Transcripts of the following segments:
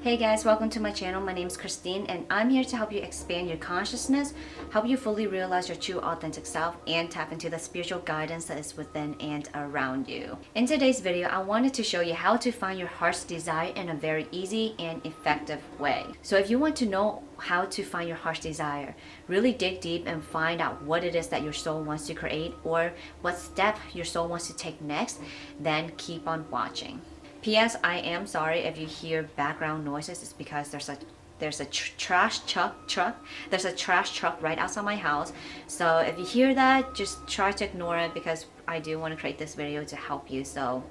Hey guys, welcome to my channel. My name is Christine and I'm here to help you expand your consciousness, help you fully realize your true authentic self, and tap into the spiritual guidance that is within and around you. In today's video, I wanted to show you how to find your heart's desire in a very easy and effective way. So if you want to know how to find your heart's desire, really dig deep and find out what it is that your soul wants to create or what step your soul wants to take next, then keep on watching. P.S. I am sorry if you hear background noises. It's because there's a trash truck. There's a trash truck right outside my house. So if you hear that, just try to ignore it because I do want to create this video to help you. So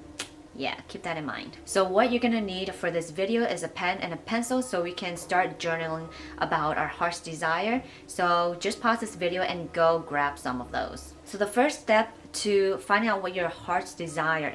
yeah, keep that in mind. So what you're gonna need for this video is a pen and a pencil so we can start journaling about our heart's desire. So just pause this video and go grab some of those. So the first step to finding out what your heart's desire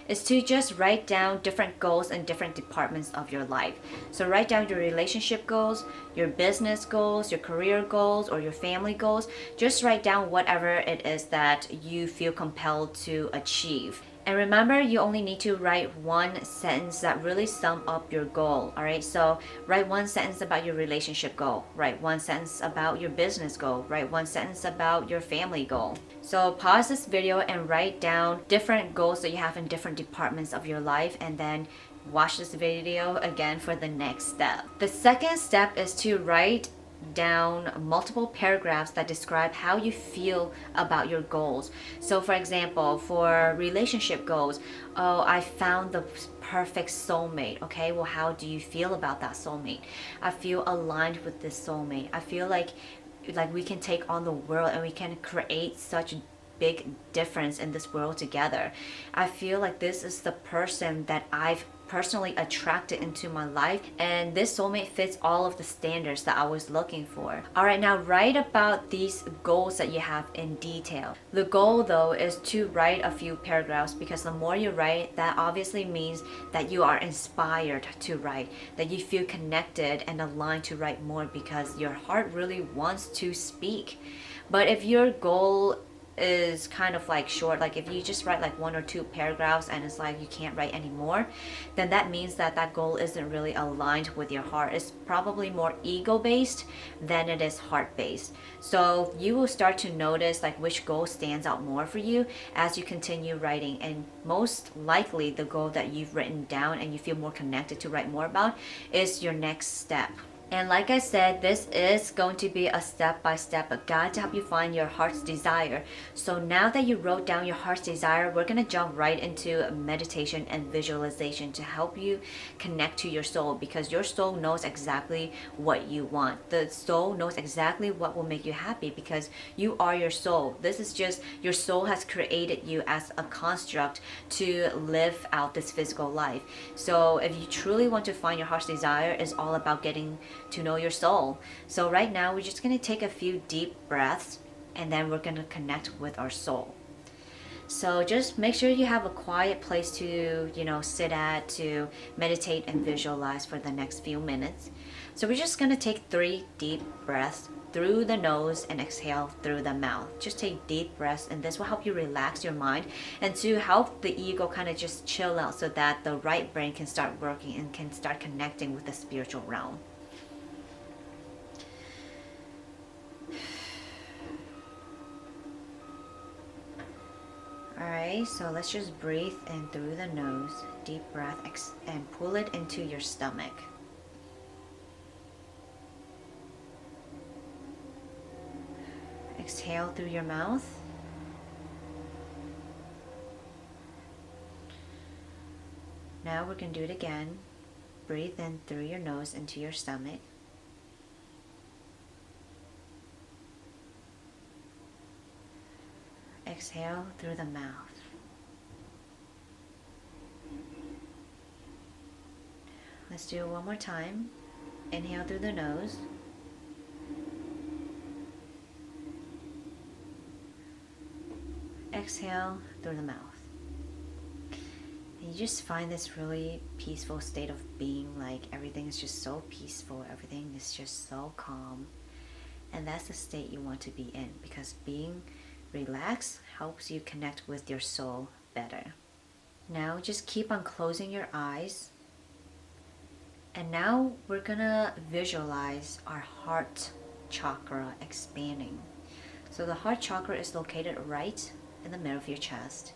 is to just write down different goals in different departments of your life. So write down your relationship goals, your business goals, your career goals, or your family goals. Just write down whatever it is that you feel compelled to achieve. And remember, you only need to write one sentence that really sum up your goal, all right? So write one sentence about your relationship goal, write one sentence about your business goal, write one sentence about your family goal. So pause this video and write down different goals that you have in different departments of your life, and then watch this video again for the next step. The second step is to write down multiple paragraphs that describe how you feel about your goals. So for example, for relationship goals, oh, I found the perfect soulmate. Okay, well, how do you feel about that soulmate? I feel aligned with this soulmate. I feel like we can take on the world and we can create such big difference in this world together. I feel like this is the person that I've personally attracted into my life, and this soulmate fits all of the standards that I was looking for. All right, now write about these goals that you have in detail. The goal though is to write a few paragraphs, because the more you write, that obviously means that you are inspired to write, that you feel connected and aligned to write more because your heart really wants to speak. But if your goal is kind of like short, like if you just write like one or two paragraphs and it's like you can't write anymore, then that means that that goal isn't really aligned with your heart. It's probably more ego based than it is heart based. So you will start to notice like which goal stands out more for you as you continue writing, and most likely the goal that you've written down and you feel more connected to write more about is your next step. And like I said, this is going to be a step-by-step guide to help you find your heart's desire. So now that you wrote down your heart's desire, we're going to jump right into meditation and visualization to help you connect to your soul, because your soul knows exactly what you want. The soul knows exactly what will make you happy because you are your soul. This is just, your soul has created you as a construct to live out this physical life. So if you truly want to find your heart's desire, it's all about getting to know your soul. So right now we're just going to take a few deep breaths and then we're going to connect with our soul. So just make sure you have a quiet place to, sit at, to meditate and visualize for the next few minutes. So we're just going to take 3 deep breaths through the nose and exhale through the mouth. Just take deep breaths, and this will help you relax your mind and to help the ego kind of just chill out so that the right brain can start working and can start connecting with the spiritual realm. Alright, so let's just breathe in through the nose, deep breath, and pull it into your stomach. Exhale through your mouth. Now we're going to do it again. Breathe in through your nose into your stomach. Exhale through the mouth. Let's do it one more time. Inhale through the nose. Exhale through the mouth. And you just find this really peaceful state of being, like everything is just so peaceful, everything is just so calm. And that's the state you want to be in, because being relaxed helps you connect with your soul better. Now just keep on closing your eyes And now we're gonna visualize our heart chakra expanding. So the heart chakra is located right in the middle of your chest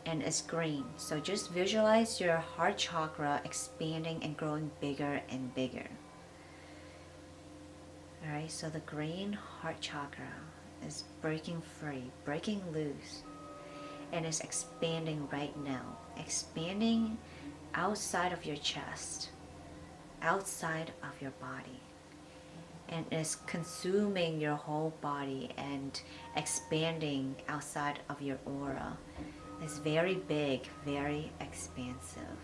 and it's green. So just visualize your heart chakra expanding and growing bigger and bigger. Alright, so the green heart chakra is breaking free, breaking loose, and is expanding right now. Expanding outside of your chest, outside of your body, and is consuming your whole body and expanding outside of your aura. It's very big, very expansive.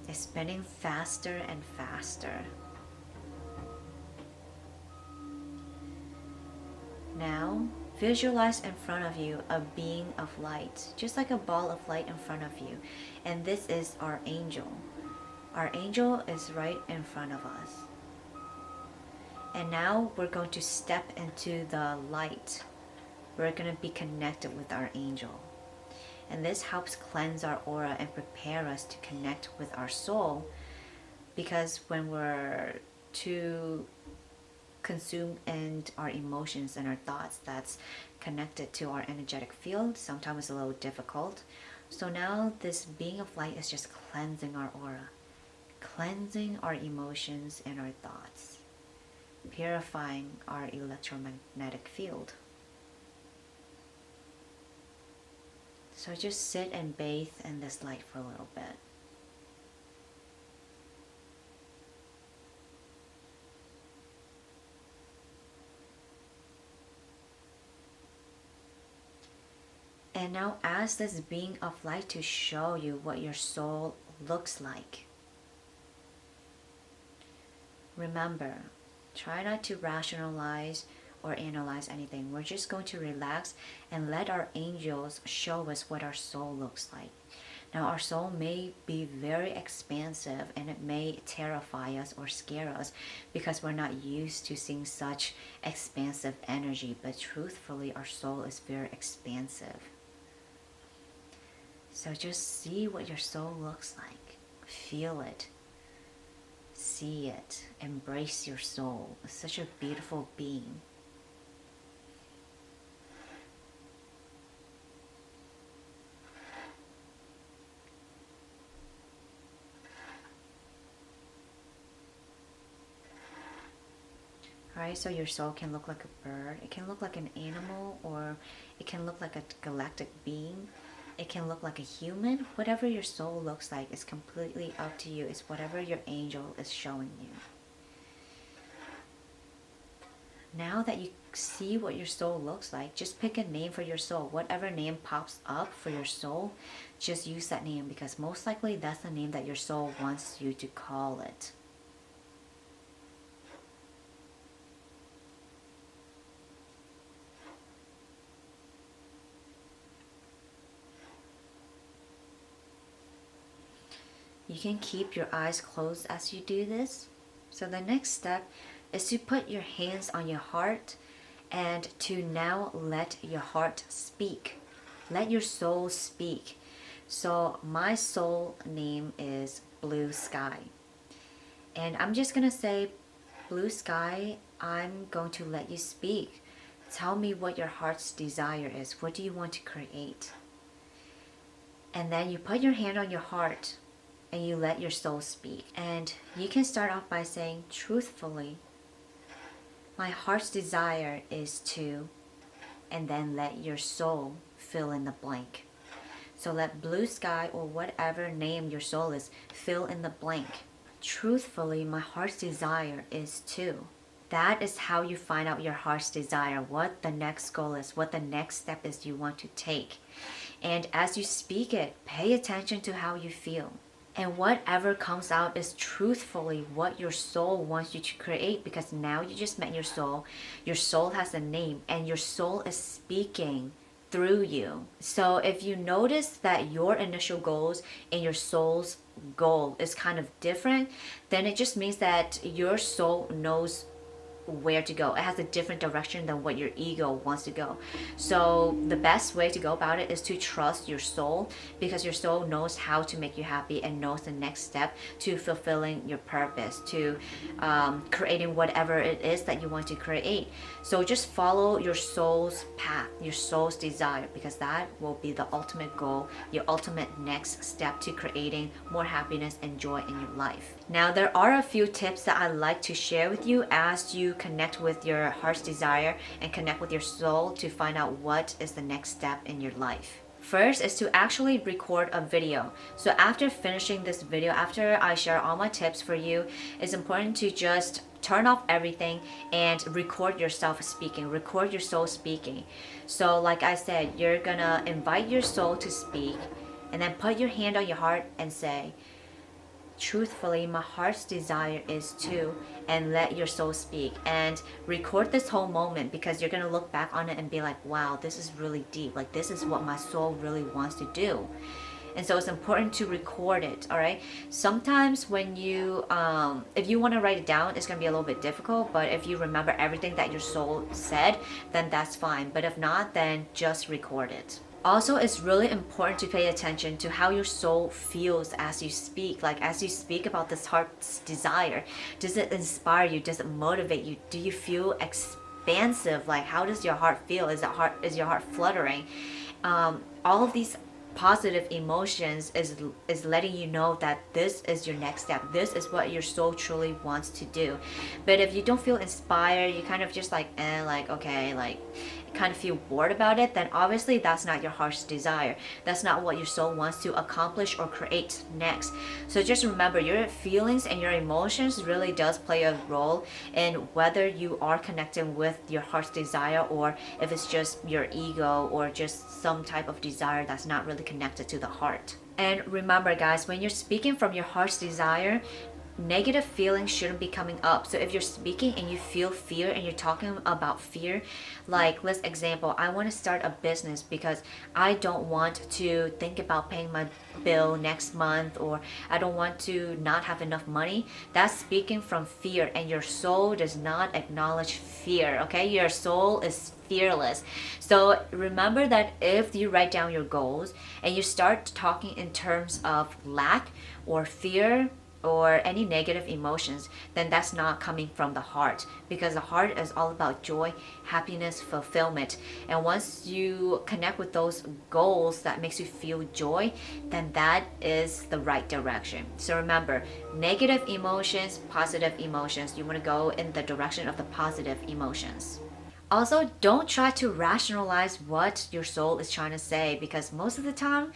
It's spinning faster and faster. Now, visualize in front of you a being of light, just like a ball of light in front of you. And this is our angel. Our angel is right in front of us. And now we're going to step into the light. We're going to be connected with our angel. And this helps cleanse our aura and prepare us to connect with our soul. Because when we're too consumed in our emotions and our thoughts that's connected to our energetic field, sometimes it's a little difficult. So now this being of light is just cleansing our aura, cleansing our emotions and our thoughts, purifying our electromagnetic field. So just sit and bathe in this light for a little bit. And now ask this being of light to show you what your soul looks like. Remember, try not to rationalize or analyze anything. We're just going to relax and let our angels show us what our soul looks like. Now, our soul may be very expansive and it may terrify us or scare us because we're not used to seeing such expansive energy. But truthfully, our soul is very expansive. So just see what your soul looks like. Feel it. See it. Embrace your soul. It's such a beautiful being. Alright, so your soul can look like a bird. It can look like an animal, or it can look like a galactic being. It can look like a human. Whatever your soul looks like is completely up to you. It's whatever your angel is showing you. Now that you see what your soul looks like, just pick a name for your soul. Whatever name pops up for your soul, just use that name, because most likely that's the name that your soul wants you to call it. You can keep your eyes closed as you do this. So the next step is to put your hands on your heart and to now let your heart speak. Let your soul speak. So my soul name is Blue Sky. And I'm just going to say, Blue Sky, I'm going to let you speak. Tell me what your heart's desire is. What do you want to create? And then you put your hand on your heart and you let your soul speak. And you can start off by saying, truthfully, my heart's desire is to, and then let your soul fill in the blank. So let Blue Sky, or whatever name your soul is, fill in the blank. Truthfully, my heart's desire is to. That is how you find out your heart's desire, what the next goal is, what the next step is you want to take. And as you speak it, pay attention to how you feel. And whatever comes out is truthfully what your soul wants you to create, because now you just met your soul. Your soul has a name and your soul is speaking through you. So if you notice that your initial goals and your soul's goal is kind of different, then it just means that your soul knows where to go. It has a different direction than what your ego wants to go. So the best way to go about it is to trust your soul, because your soul knows how to make you happy and knows the next step to fulfilling your purpose, to creating whatever it is that you want to create. So just follow your soul's path, your soul's desire, because that will be the ultimate goal, your ultimate next step to creating more happiness and joy in your life. Now, there are a few tips that I like to share with you as you connect with your heart's desire and connect with your soul to find out what is the next step in your life. First is to actually record a video. So after finishing this video, after I share all my tips for you, it's important to just turn off everything and record yourself speaking, record your soul speaking. So like I said, you're gonna invite your soul to speak and then put your hand on your heart and say, truthfully, my heart's desire is to, and let your soul speak, and record this whole moment, because you're gonna look back on it and be like, wow, this is really deep, like this is what my soul really wants to do. And so it's important to record it. All right, sometimes when you if you want to write it down, it's gonna be a little bit difficult, but if you remember everything that your soul said, then that's fine. But if not, then just record it. Also, it's really important to pay attention to how your soul feels as you speak. Like as you speak about this heart's desire, does it inspire you? Does it motivate you? Do you feel expansive? Like how does your heart feel? Is your heart fluttering? All of these positive emotions is letting you know that this is your next step. This is what your soul truly wants to do. But if you don't feel inspired, you kind of just like okay, like kind of feel bored about it, then obviously that's not your heart's desire. That's not what your soul wants to accomplish or create next. So just remember, your feelings and your emotions really does play a role in whether you are connecting with your heart's desire, or if it's just your ego or just some type of desire that's not really connected to the heart. And remember guys, when you're speaking from your heart's desire, negative feelings shouldn't be coming up. So if you're speaking and you feel fear and you're talking about fear, like let's example, I want to start a business because I don't want to think about paying my bill next month, or I don't want to not have enough money. That's speaking from fear, and your soul does not acknowledge fear. Okay, your soul is fearless. So remember that if you write down your goals and you start talking in terms of lack or fear or any negative emotions, then that's not coming from the heart, because the heart is all about joy, happiness, fulfillment. And once you connect with those goals that makes you feel joy, then that is the right direction. So remember, negative emotions, positive emotions, you want to go in the direction of the positive emotions. Also, don't try to rationalize what your soul is trying to say, because most of the time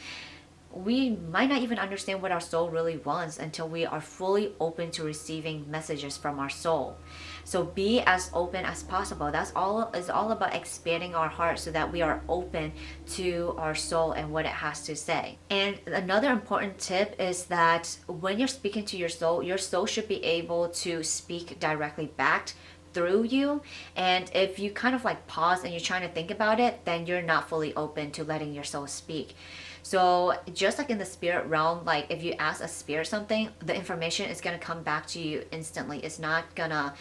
we might not even understand what our soul really wants until we are fully open to receiving messages from our soul. So be as open as possible. That's all. It's all about expanding our heart so that we are open to our soul and what it has to say. And another important tip is that when you're speaking to your soul should be able to speak directly back through you. And if you kind of like pause and you're trying to think about it, then you're not fully open to letting your soul speak. So just like in the spirit realm, like if you ask a spirit something, the information is going to come back to you instantly. It's not gonna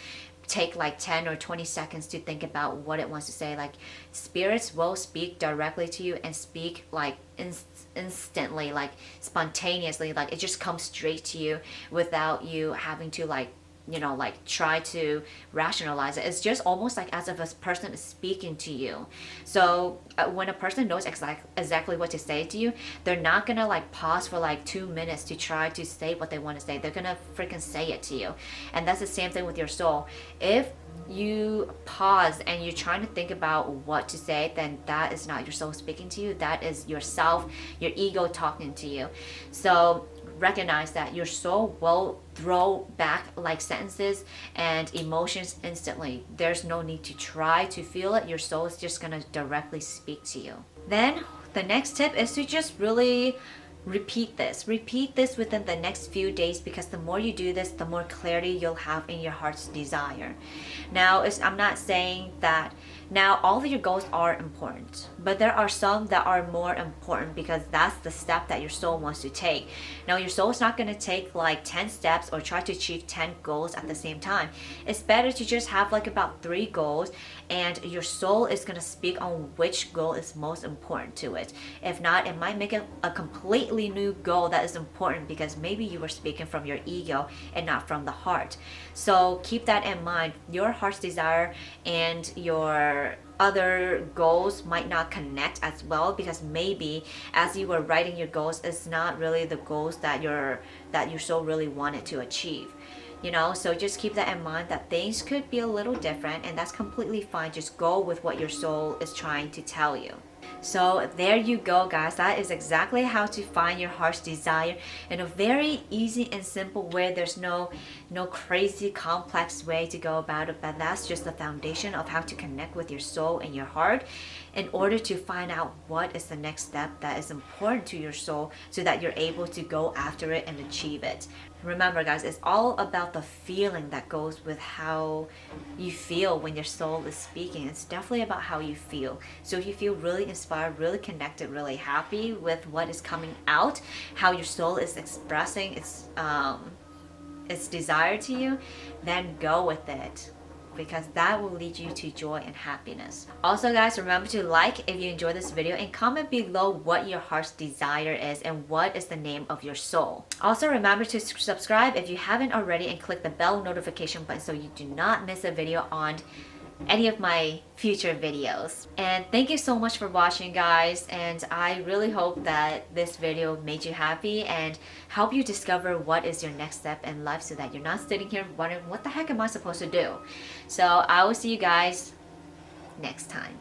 take like 10 or 20 seconds to think about what it wants to say. Like spirits will speak directly to you and speak like instantly, like spontaneously, like it just comes straight to you without you having to like try to rationalize it. It's just almost like as if a person is speaking to you. So when a person knows exactly what to say to you, they're not gonna like pause for like 2 minutes to try to say what they want to say. They're gonna freaking say it to you. And that's the same thing with your soul. If you pause and you're trying to think about what to say, then that is not your soul speaking to you. That is yourself, your ego talking to you. So recognize that your soul will throw back like sentences and emotions instantly. There's no need to try to feel it. Your soul is just going to directly speak to you. Then the next tip is to just really repeat this within the next few days, because the more you do this, the more clarity you'll have in your heart's desire. Now, I'm not saying that Now, all of your goals are important, but there are some that are more important because that's the step that your soul wants to take. Now, your soul is not going to take like 10 steps or try to achieve 10 goals at the same time. It's better to just have like about 3 goals, and your soul is going to speak on which goal is most important to it. If not, it might make it a completely new goal that is important because maybe you were speaking from your ego and not from the heart. So keep that in mind. Your heart's desire and your other goals might not connect as well because maybe as you were writing your goals, it's not really the goals that your soul really wanted to achieve. So just keep that in mind, that things could be a little different, and that's completely fine. Just go with what your soul is trying to tell you. So there you go, guys. That is exactly how to find your heart's desire in a very easy and simple way. There's no crazy complex way to go about it, but that's just the foundation of how to connect with your soul and your heart in order to find out what is the next step that is important to your soul so that you're able to go after it and achieve it. Remember, guys, it's all about the feeling that goes with how you feel when your soul is speaking. It's definitely about how you feel. So if you feel really inspired, really connected, really happy with what is coming out, how your soul is expressing its desire to you, then go with it, because that will lead you to joy and happiness. Also, guys, remember to like if you enjoyed this video and comment below what your heart's desire is and what is the name of your soul. Also, remember to subscribe if you haven't already and click the bell notification button so you do not miss a video on any of my future videos. And thank you so much for watching, guys, and I really hope that this video made you happy and help you discover what is your next step in life so that you're not sitting here wondering what the heck am I supposed to do. So I will see you guys next time.